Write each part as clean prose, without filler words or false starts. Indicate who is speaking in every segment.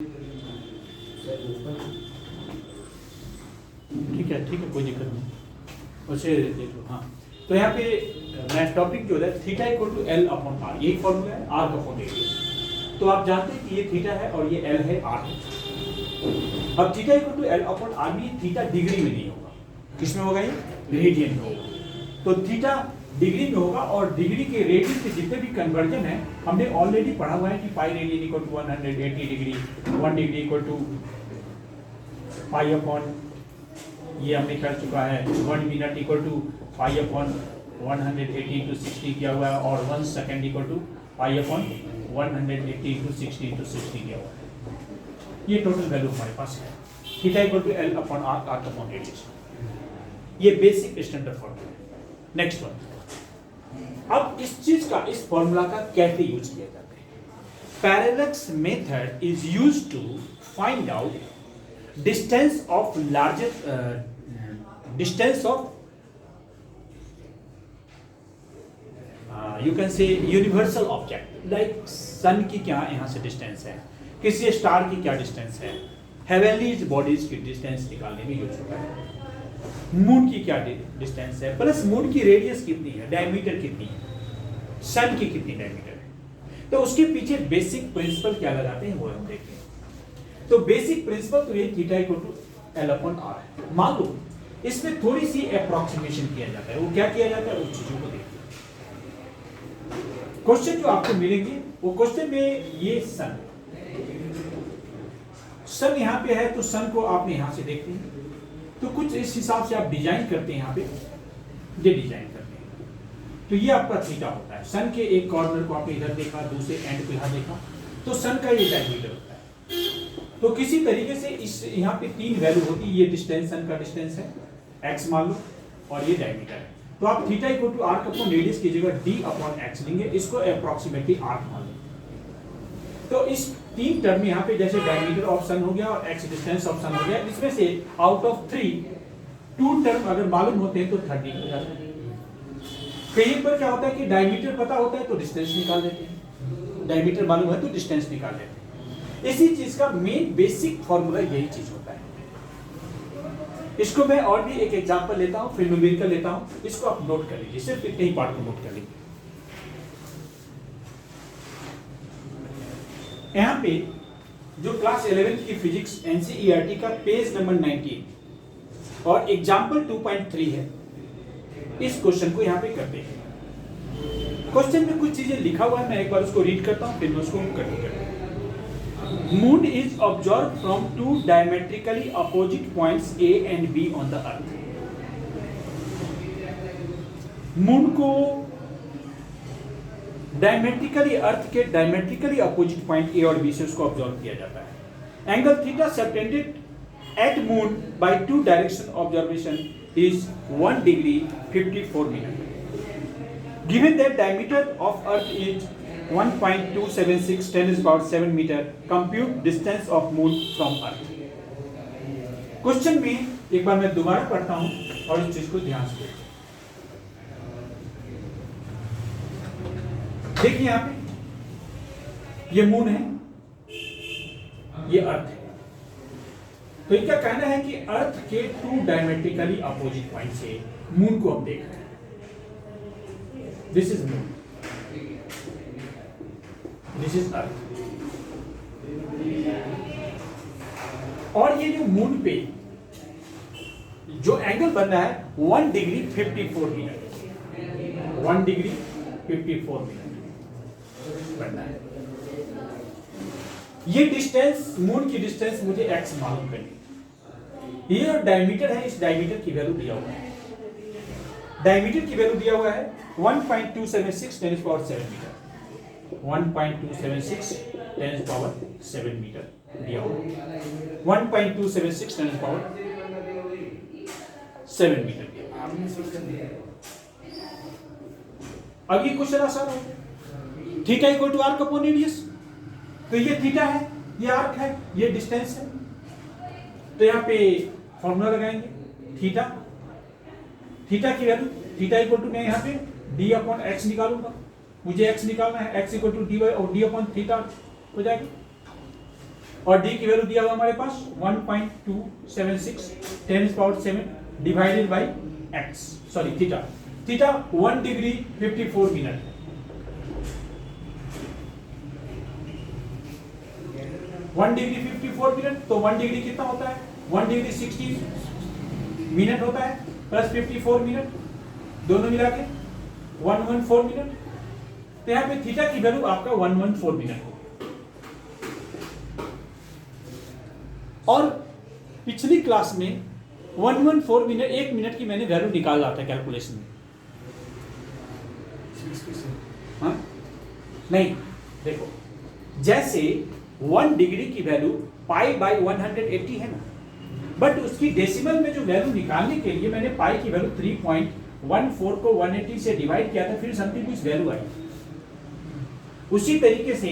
Speaker 1: ठीक है, कोई दिक्कत नहीं, उसे देख लो। हाँ, तो यहाँ पे नेक्स्ट टॉपिक जो है theta equal to L upon R, यही फॉर्मूला है आर अपॉन रेडियस। तो आप जानते हैं कि ये थीटा है और ये एल है, आर है। अब theta equal to L upon R में थीटा डिग्री में नहीं होगा, किसमें होगा? ये रेडियन में होगा। तो थीटा डिग्री में होगा और डिग्री के रेडियन के जितने भी कन्वर्जन है हमने ऑलरेडी पढ़ा हुआ है कि pi radian equal to 180 degree, 1 degree equal to pi upon, ये हमने कर चुका है, 1 minute equal to pi upon 180 to 60 किया हुआ है, और 1 second equal to pi upon 180 to 60 किया हुआ है। ये टोटल वैल्यू हमारे पास है। Theta equal to L upon R, R upon radius, ये बेसिक स्टैंडर्ड फॉर्मूला है। नेक्स्ट वन, अब इस चीज का, इस फॉर्मूला का कैसे यूज किया जाता है? Parallax method is used to find out distance of largest distance of you can say universal object, like sun की क्या यहाँ से डिस्टेंस है, किसी स्टार की क्या डिस्टेंस है, हेवनली बॉडीज की डिस्टेंस निकालने में यूज होता है। मून की क्या डिस्टेंस है, प्लस मून की रेडियस कितनी है, डायमीटर कितनी है, सन की कितनी डायमीटर है। तो उसके पीछे बेसिक प्रिंसिपल क्या लगाते हैं वो हम देखते हैं। तो बेसिक प्रिंसिपल तो ये theta equal to L upon R है। मान लो इसमें थोड़ी सी अप्रोक्सीमेशन किया जाता है, वो क्या किया जाता है, उस चीजों को देखते हैं। क्वेश्चन जो आपको मिलेंगे वो क्वेश्चन में ये सन यहां पे है, तो सन को आपने यहां से देखते हैं, तो कुछ इस हिसाब से आप डिजाइन करते हैं, यहाँ पे ये डिजाइन करते हैं। तो ये आपका थीटा होता है। सन के एक कॉर्नर को आपने इधर देखा, दूसरे एंड को यहाँ देखा, तो सन का ये डायमीटर होता है। तो किसी तरीके से इस यहाँ पे 3 वैल्यू होती है, ये डिस्टेंस सन का डिस्टेंस है x मान लो, और ये डायमीटर है। तो आप theta equal to arc upon radius की जगह d अपॉन x लेंगे, इसको अप्रोक्सीमेटली आर्क मान लो। तो इस 3 टर्म यहाँ पे जैसे डायमीटर ऑफ सन हो गया और x डिस्टेंस ऑफ सन हो गया, इसमें से आउट ऑफ 3 2 टर्म अगर मालूम होते हैं तो 30 हो जाता है। कहीं पर क्या होता है कि डायमीटर पता होता है तो डिस्टेंस निकाल देते हैं, डायमीटर मालूम है तो डिस्टेंस निकाल देते हैं। इसी चीज का मेन बेसिक फॉर्मूला यही चीज होता है। इसको मैं और भी एक एग्जांपल लेता हूं, फिर न्यूमेरिकल लेता हूं, इसको आप नोट कर लीजिए, सिर्फ इतने ही पार्ट को नोट कर लीजिए। यहाँ पे जो क्लास 11 की फिजिक्स एनसीईआरटी का पेज नंबर 19 और एग्जाम्पल 2.3 है, इस क्वेश्चन को यहाँ पे करते हैं। क्वेश्चन में कुछ चीजें लिखा हुआ है, मैं एक बार उसको रीड करता हूँ, फिर मैं उसको करते करता हूँ। Moon is observe from 2 diametrically opposite points A and be on the earth. Moon को डायमेट्रिकली, अर्थ के डायमेट्रिकली अपोजिट पॉइंट ए और बी से उसको ऑब्जर्व किया जाता है। Angle theta subtended at moon by 2 direction observation is 1 degree 54 minute. Given that diameter of earth is 1.276 10⁻⁷ metre, compute distance of moon from earth. Question में एक बार मैं दोबारा पढ़ता हूं और इस चीज को ध्यान से देखिए। यहां पे ये मून है, ये अर्थ है। तो इनका कहना है कि अर्थ के 2 डायमेट्रिकली अपोजिट पॉइंट से मून को हम देख रहे हैं। This is moon, this is earth. और ये जो मून पे जो एंगल बन रहा है 1 डिग्री 54 मिनट, 1 डिग्री 54 मिनट बनना है। ये डिस्टेंस, मून की डिस्टेंस मुझे x मालूम करनी। ये जो डायमीटर है, इस डायमीटर की वैल्यू दिया हुआ है, डायमीटर की वैल्यू दिया हुआ है 1.276 10⁻⁷ मीटर, 1.276 10⁻⁷ मीटर दिया हुआ है, 1.276 10⁻⁷ मीटर दिया। अब ये क्वेश्चन आसान हो, theta equal to arc upon radius. तो ये थीटा है, ये आर्क है, ये डिस्टेंस है। तो यहाँ पे फॉर्मूला लगाएंगे, थीटा, थीटा की वैल्यू, थीटा इक्वल टू मैं यहाँ पे d अपॉन x निकालूंगा, मुझे x निकालना है, x इक्वल टू dy और d अपॉन थीटा हो जाएगा। और डी की वैल्यू दिया हुआ हमारे पास 1.276 10⁻⁷ divided by x, sorry theta. Theta 1 degree 54 minute है। 1 डिग्री 54 मिनट, तो 1 डिग्री कितना होता है? 1 डिग्री 60 मिनट होता है प्लस 54 मिनट, दोनों मिला के 114 मिनट। तो यहाँ पे थीटा की वैल्यू आपका 114 मिनट हो। और पिछली क्लास में 114 मिनट, 1 मिनट की मैंने वैल्यू निकाल रहा था कैलकुलेशन में। हाँ? नहीं, देखो जैसे 1 डिग्री की वैल्यू पाई बाई 180 है ना, बट उसकी डेसिमल में जो वैल्यू निकालने के लिए मैंने पाई की वैल्यू 3.14 को 180 से डिवाइड किया था, फिर समथिंग कुछ वैल्यू आई। उसी तरीके से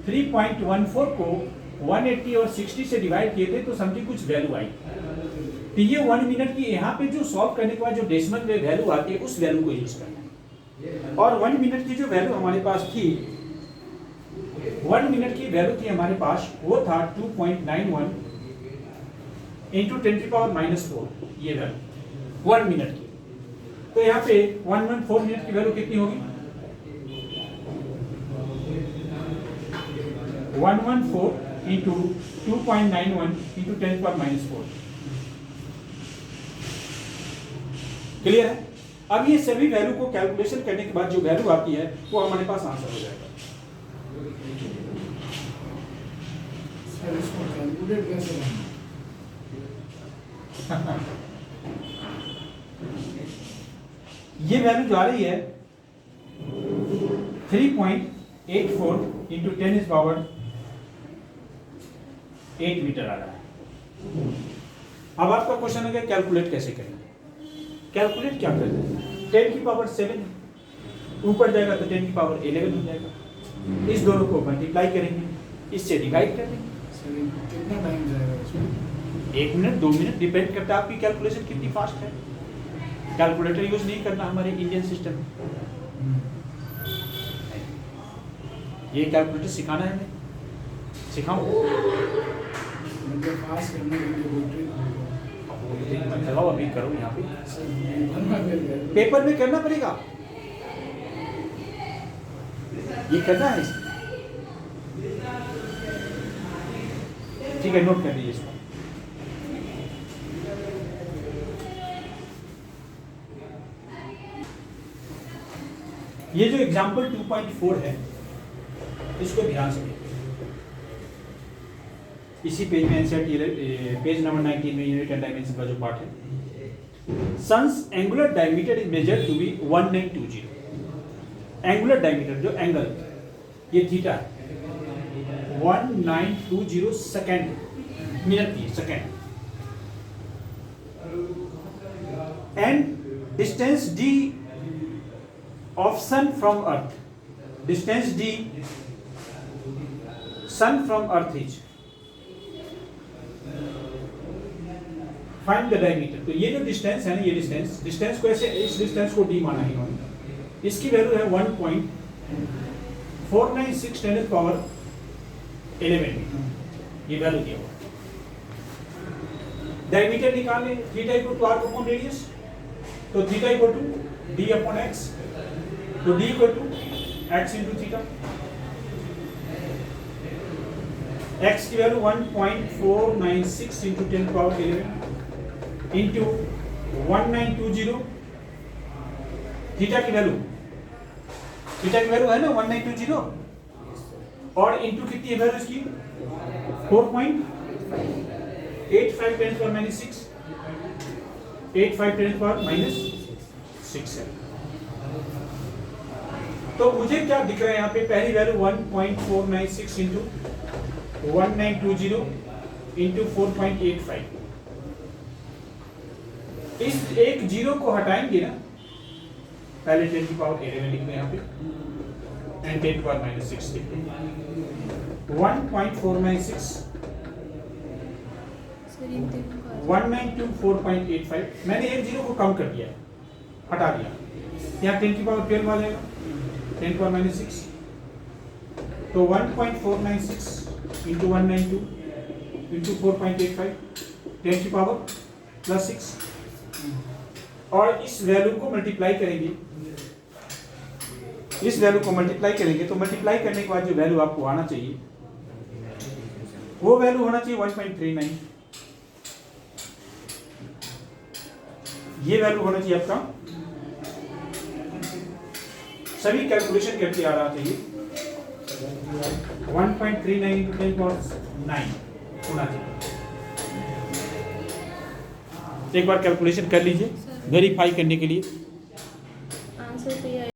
Speaker 1: 3.14 को 180 और 60 से डिवाइड किए थे तो समथिंग कुछ वैल्यू आई। तो ये 1 मिनट की यहाँ पे जो सॉल्व करने के बाद जो डेसिमल में वैल्यू आती है उस वैल्यू को यूज करना है। और 1 मिनट की जो वैल्यू हमारे पास थी, 1 मिनट की वैल्यू थी हमारे पास, वो था 2.91 इंटू 10⁻⁻⁴, ये वैल्यू 1 मिनट की। तो यहाँ पे 114 मिनट की वैल्यू कितनी होगी? 114 इंटू 2.91 इंटू 10⁻⁴। क्लियर है? अब ये सभी वैल्यू को कैलकुलेशन करने के बाद जो वैल्यू आती है वो हमारे पास आंसर हो जाएगा।
Speaker 2: सर इसको कैलकुलेट कैसे करना?
Speaker 1: ये वैल्यू जो आ रही है 3.84 इंटू 10⁻⁸ मीटर आ रहा है। अब आपका क्वेश्चन है कैलकुलेट कैसे करेंगे? कैलकुलेट क्या करते हैं? 10⁻⁷ ऊपर जाएगा तो 10⁻11 हो जाएगा। इस दोनों को मल्टीप्लाई करेंगे, इससे डिवाइड कर देंगे।
Speaker 2: सर कितना टाइम जाएगा इसमें?
Speaker 1: 1 मिनट 2 मिनट, डिपेंड करता है आपकी कैलकुलेशन कितनी फास्ट है। कैलकुलेटर यूज नहीं करना हमारे इंडियन सिस्टम में। ये कैलकुलेटर सिखाना है, हमें सिखाऊं?
Speaker 2: मतलब पास करने के लिए कोई ट्रिक होगा?
Speaker 1: लगाओ, अभी करो यहाँ पे।
Speaker 2: सर बनवा कर
Speaker 1: पेपर में करना पड़ेगा, ये करना है इसमें। ठीक है, नोट कर लीजिए इसको। ये जो एग्जाम्पल 2.4 है इसको ध्यान से देखिए। इसी पेज में एनसीईआरटी पेज नंबर 19 में यूनिट एंड डायमेंशन का जो पार्ट है, sun's angular diameter is measured to be 1920। Angular diameter जो एंगल, ये थीटा है, 1920 सेकेंड, मिनट की second, and distance d of sun from earth, distance d sun from earth is, find the diameter। तो ये जो distance है ना, ये डिस्टेंस को ऐसे, इस डिस्टेंस को d माना है इन्होंने। इसकी वैल्यू है 1.496 10⁻11 ये वैल्यू दिया हुआ। डायमीटर निकालने, theta equal to r upon radius, तो theta equal to d upon x, तो d equal to x into theta. x की वैल्यू 1.496 इंटू 10⁻11 इंटू 1920। थीटा की वैल्यू है ना 1920, और इंटू कितनी है वैल्यू इसकी? 4.85 10⁻⁻6, 85 10⁻⁻6 है। तो मुझे क्या दिख रहा है यहाँ पे? पहली वैल्यू 1.496 इंटू 1920 इंटू 4.85। इस एक जीरो को हटाएंगे ना, पहले 10⁻11 लिख दो यहाँ पे, एंड 10⁻⁻6 लिख दो। 1.496 194.85, मैंने एक जीरो को कम कर दिया है, हटा दिया। यहाँ 10⁻12 आ जाएगा, 10⁻⁻6, तो 1.496 इंटू 192 इंटू 4.85 10 की पावर प्लस 6 और इस वैल्यू को मल्टीप्लाई करेंगे, इस वैल्यू को मल्टीप्लाई करेंगे तो मल्टीप्लाई करने के बाद जो वैल्यू आपको आना चाहिए वो वैल्यू होना चाहिए 1.39। ये वैल्यू होना चाहिए आपका, सभी कैलकुलेशन करके आ रहा चाहिए 1.39 into 10 power 9 होना चाहिए। एक बार कैलकुलेशन कर लीजिए वेरीफाई करने के लिए।
Speaker 3: आंसर तो ये